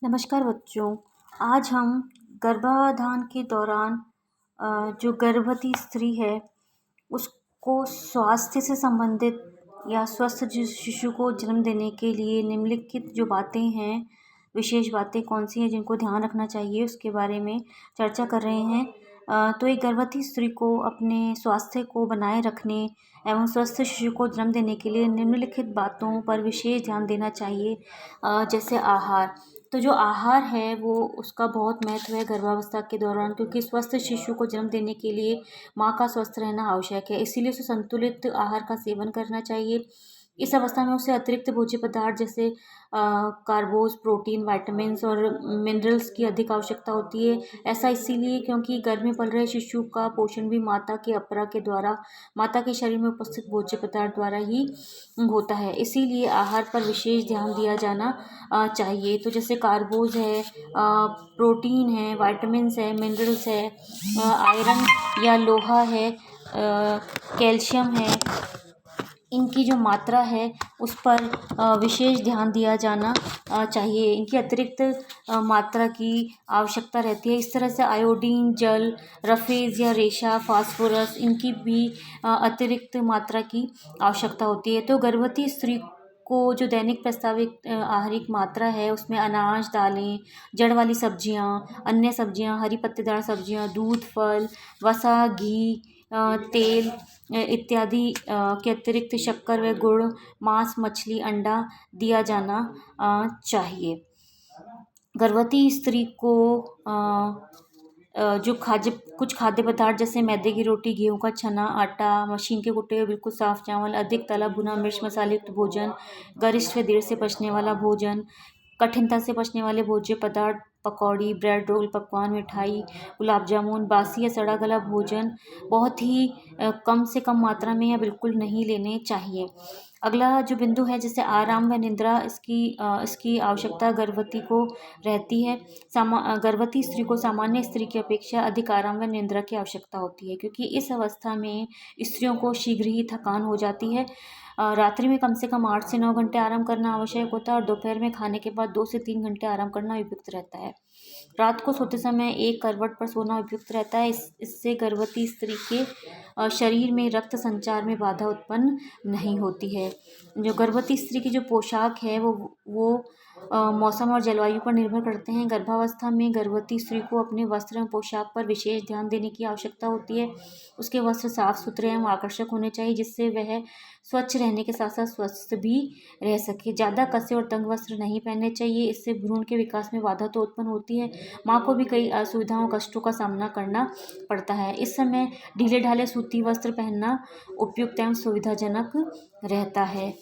नमस्कार बच्चों। आज हम गर्भाधान के दौरान जो गर्भवती स्त्री है उसको स्वास्थ्य से संबंधित या स्वस्थ शिशु को जन्म देने के लिए निम्नलिखित जो बातें हैं, विशेष बातें कौन सी हैं जिनको ध्यान रखना चाहिए उसके बारे में चर्चा कर रहे हैं। तो एक गर्भवती स्त्री को अपने स्वास्थ्य को बनाए रखने एवं स्वस्थ शिशु को जन्म देने के लिए निम्नलिखित बातों पर विशेष ध्यान देना चाहिए। जैसे आहार। तो जो आहार है वो उसका बहुत महत्व है गर्भावस्था के दौरान, क्योंकि स्वस्थ शिशु को जन्म देने के लिए माँ का स्वस्थ रहना आवश्यक है। इसीलिए उसे संतुलित आहार का सेवन करना चाहिए। इस अवस्था में उसे अतिरिक्त भोज्य पदार्थ जैसे कार्बोज, प्रोटीन, विटामिन्स और मिनरल्स की अधिक आवश्यकता होती है। ऐसा इसीलिए क्योंकि गर्भ में पल रहे शिशु का पोषण भी माता के अपरा के द्वारा, माता के शरीर में उपस्थित भोज्य पदार्थ द्वारा ही होता है। इसीलिए आहार पर विशेष ध्यान दिया जाना चाहिए। तो जैसे कार्बोज है, प्रोटीन है, विटामिन्स है, मिनरल्स है, आयरन या लोहा है, कैल्शियम है, इनकी जो मात्रा है उस पर विशेष ध्यान दिया जाना चाहिए। इनकी अतिरिक्त मात्रा की आवश्यकता रहती है। इस तरह से आयोडीन, जल, रफेज या रेशा, फास्फोरस, इनकी भी अतिरिक्त मात्रा की आवश्यकता होती है। तो गर्भवती स्त्री को जो दैनिक प्रस्तावित आहारिक मात्रा है उसमें अनाज, दालें, जड़ वाली सब्जियां, अन्य सब्जियां, हरी पत्तेदार सब्जियां, दूध, फल, वसा, घी, तेल इत्यादि के अतिरिक्त शक्कर व गुड़, मांस, मछली, अंडा दिया जाना चाहिए। गर्भवती स्त्री को जो कुछ खाद्य पदार्थ जैसे मैदे की रोटी, गेहूं का चना, आटा, मशीन के कुटे हुए बिल्कुल साफ चावल, अधिक तला भुना मिर्च मसाले युक्त भोजन, गरिष्ठ व देर से पचने वाला भोजन, कठिनता से पचने वाले भोज्य पदार्थ, पकौड़ी, ब्रेड रोल, पकवान, मिठाई, गुलाब जामुन, बासी या सड़ा गला भोजन बहुत ही कम से कम मात्रा में या बिल्कुल नहीं लेने चाहिए। अगला जो बिंदु है जैसे आराम व निद्रा, इसकी आवश्यकता गर्भवती को रहती है। गर्भवती स्त्री को सामान्य स्त्री की अपेक्षा अधिक आराम व निद्रा की आवश्यकता होती है, क्योंकि इस अवस्था में स्त्रियों को शीघ्र ही थकान हो जाती है। रात्रि में कम से कम 8 से 9 घंटे आराम करना आवश्यक होता है और दोपहर में खाने के बाद 2 से 3 घंटे आराम करना उपयुक्त रहता है। रात को सोते समय एक करवट पर सोना उपयुक्त रहता है। इससे गर्भवती स्त्री के शरीर में रक्त संचार में बाधा उत्पन्न नहीं होती है। जो गर्भवती स्त्री की जो पोशाक है वो मौसम और जलवायु पर निर्भर करते हैं। गर्भावस्था में गर्भवती स्त्री को अपने वस्त्र एवं पोशाक पर विशेष ध्यान देने की आवश्यकता होती है। उसके वस्त्र साफ सुथरे एवं आकर्षक होने चाहिए, जिससे वह स्वच्छ रहने के साथ साथ स्वस्थ भी रह सके। ज़्यादा कसे और तंग वस्त्र नहीं पहनने चाहिए, इससे भ्रूण के विकास में बाधा तो उत्पन्न होती है, माँ को भी कई असुविधाओं कष्टों का सामना करना पड़ता है। इस समय ढीले ढाले सूती वस्त्र पहनना उपयुक्त एवं सुविधाजनक रहता है।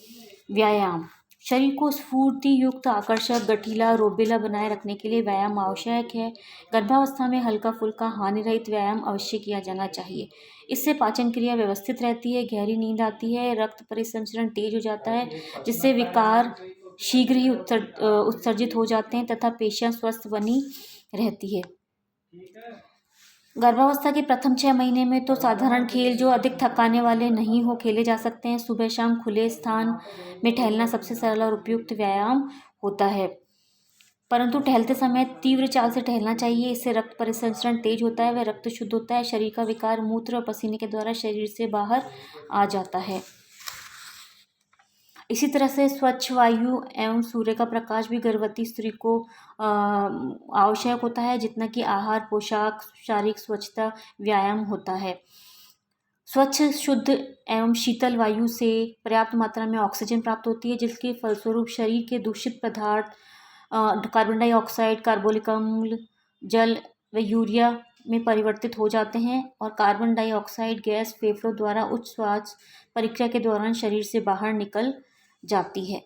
व्यायाम। शरीर को स्फूर्ति युक्त, आकर्षक, गठीला, रोबेला बनाए रखने के लिए व्यायाम आवश्यक है। गर्भावस्था में हल्का फुल्का हानि रहित व्यायाम अवश्य किया जाना चाहिए। इससे पाचन क्रिया व्यवस्थित रहती है, गहरी नींद आती है, रक्त परिसंचरण तेज हो जाता है, जिससे विकार शीघ्र ही उत्सर्जित हो जाते हैं तथा पेशियां स्वस्थ बनी रहती है। गर्भावस्था के प्रथम 6 महीने में तो साधारण खेल जो अधिक थकाने वाले नहीं हो खेले जा सकते हैं। सुबह शाम खुले स्थान में टहलना सबसे सरल और उपयुक्त व्यायाम होता है, परंतु टहलते समय तीव्र चाल से टहलना चाहिए। इससे रक्त परिसंचरण तेज होता है व रक्त शुद्ध होता है। शरीर का विकार मूत्र और पसीने के द्वारा शरीर से बाहर आ जाता है। इसी तरह से स्वच्छ वायु एवं सूर्य का प्रकाश भी गर्भवती स्त्री को आवश्यक होता है, जितना कि आहार, पोशाक, शारीरिक स्वच्छता, व्यायाम होता है। स्वच्छ, शुद्ध एवं शीतल वायु से पर्याप्त मात्रा में ऑक्सीजन प्राप्त होती है, जिसके फलस्वरूप शरीर के दूषित पदार्थ कार्बन डाइऑक्साइड, कार्बोलिक अम्ल, जल व यूरिया में परिवर्तित हो जाते हैं और कार्बन डाइऑक्साइड गैस फेफड़ों द्वारा उच्च श्वास प्रक्रिया के दौरान शरीर से बाहर निकल जाती है।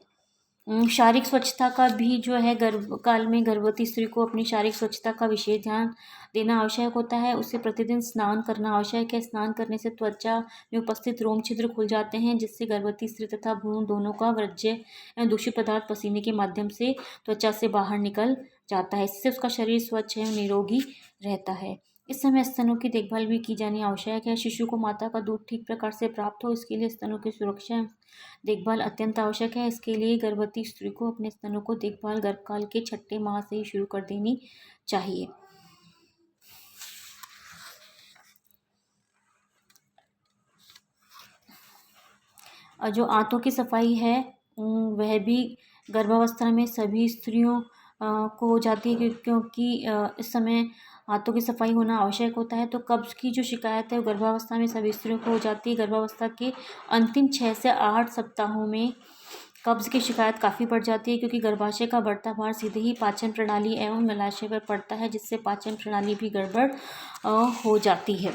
शारीरिक स्वच्छता का भी जो है गर्भकाल में गर्भवती स्त्री को अपनी शारीरिक स्वच्छता का विशेष ध्यान देना आवश्यक होता है। उसे प्रतिदिन स्नान करना आवश्यक है। स्नान करने से त्वचा में उपस्थित रोम छिद्र खुल जाते हैं, जिससे गर्भवती स्त्री तथा भ्रूण दोनों का वर्ज्य एवं दूषित पदार्थ पसीने के माध्यम से त्वचा से बाहर निकल जाता है। इससे उसका शरीर स्वच्छ एवं निरोगी रहता है। इस समय स्तनों की देखभाल भी की जानी आवश्यक है। शिशु को माता का दूध ठीक प्रकार से प्राप्त हो, इसके लिए स्तनों की सुरक्षा देखभाल अत्यंत आवश्यक है। इसके लिए गर्भवती स्त्री को अपने स्तनों को देखभाल गर्भकाल के 6ठे माह से ही शुरू कर देनी चाहिए। और जो आंतों की सफाई है वह भी गर्भावस्था में सभी स्त्रियों को हो जाती है, क्योंकि इस समय आंतों की सफाई होना आवश्यक होता है। तो कब्ज की जो शिकायत है वो गर्भावस्था में सभी स्त्रियों को हो जाती है। गर्भावस्था के अंतिम 6 से 8 सप्ताहों में कब्ज की शिकायत काफ़ी बढ़ जाती है, क्योंकि गर्भाशय का बढ़ता भार सीधे ही पाचन प्रणाली एवं मलाशय पर पड़ता है, जिससे पाचन प्रणाली भी गड़बड़ हो जाती है।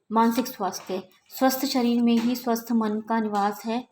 मानसिक स्वास्थ्य। स्वस्थ शरीर में ही स्वस्थ मन का निवास है,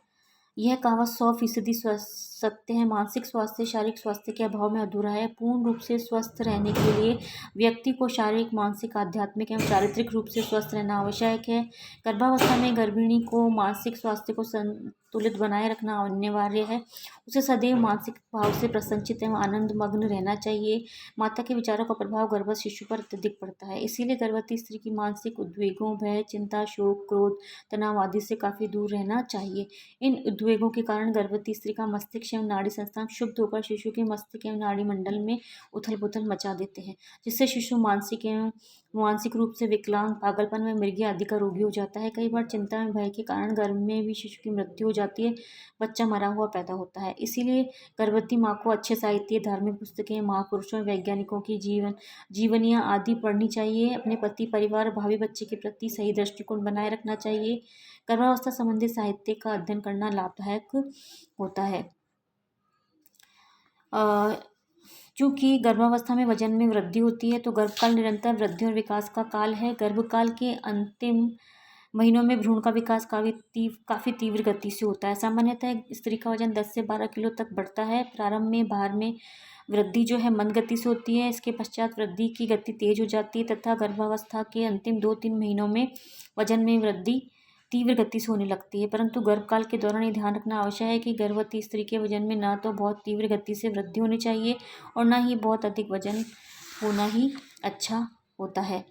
यह कहावत 100% सत्य है। मानसिक स्वास्थ्य शारीरिक स्वास्थ्य के अभाव में अधूरा है। पूर्ण रूप से स्वस्थ रहने के लिए व्यक्ति को शारीरिक, मानसिक, आध्यात्मिक एवं चारित्रिक रूप से स्वस्थ रहना आवश्यक है। गर्भावस्था में गर्भिणी को मानसिक स्वास्थ्य को संतुलित बनाए रखना अनिवार्य है। उसे सदैव मानसिक भाव से प्रसन्नचित्त एवं आनंद मग्न रहना चाहिए। माता के विचारों का प्रभाव गर्भस्थ शिशु पर अत्यधिक पड़ता है, इसीलिए गर्भवती स्त्री की मानसिक उद्वेगों, भय, चिंता, शोक, क्रोध, तनाव आदि से काफ़ी दूर रहना चाहिए। इन उद्वेगों के कारण गर्भवती स्त्री का मस्तिष्क एवं नाड़ी संस्थान क्षुब्ध होकर शिशु के मस्तिष्क एवं नाड़ी मंडल में उथल पुथल मचा देते हैं, जिससे शिशु मानसिक रूप से विकलांग, पागलपन में मृगीय आदि का रोगी हो जाता है। कई बार चिंता में भय के कारण गर्भ में भी शिशु की मृत्यु हो जाती है, बच्चा मरा हुआ पैदा होता है। इसीलिए गर्भवती माँ को अच्छे साहित्य, धार्मिक पुस्तकें, महापुरुषों, वैज्ञानिकों की जीवनियाँ आदि पढ़नी चाहिए। अपने पति, परिवार, भावी बच्चे के प्रति सही दृष्टिकोण बनाए रखना चाहिए। गर्भावस्था संबंधी साहित्य का अध्ययन करना लाभदायक होता है। चूँकि गर्भावस्था में वजन में वृद्धि होती है, तो गर्भकाल निरंतर वृद्धि और विकास का काल है। गर्भकाल के अंतिम महीनों में भ्रूण का विकास काफ़ी तीव्र गति से होता है। सामान्यतः स्त्री का वजन 10 से 12 किलो तक बढ़ता है। प्रारंभ में भार में वृद्धि जो है मंद गति से होती है, इसके पश्चात वृद्धि की गति तेज हो जाती है तथा गर्भावस्था के अंतिम 2-3 महीनों में वजन में वृद्धि तीव्र गति से होने लगती है। परंतु गर्भकाल के दौरान ये ध्यान रखना आवश्यक है कि गर्भवती स्त्री के वजन में ना तो बहुत तीव्र गति से वृद्धि होनी चाहिए और ना ही बहुत अधिक वजन होना ही अच्छा होता है।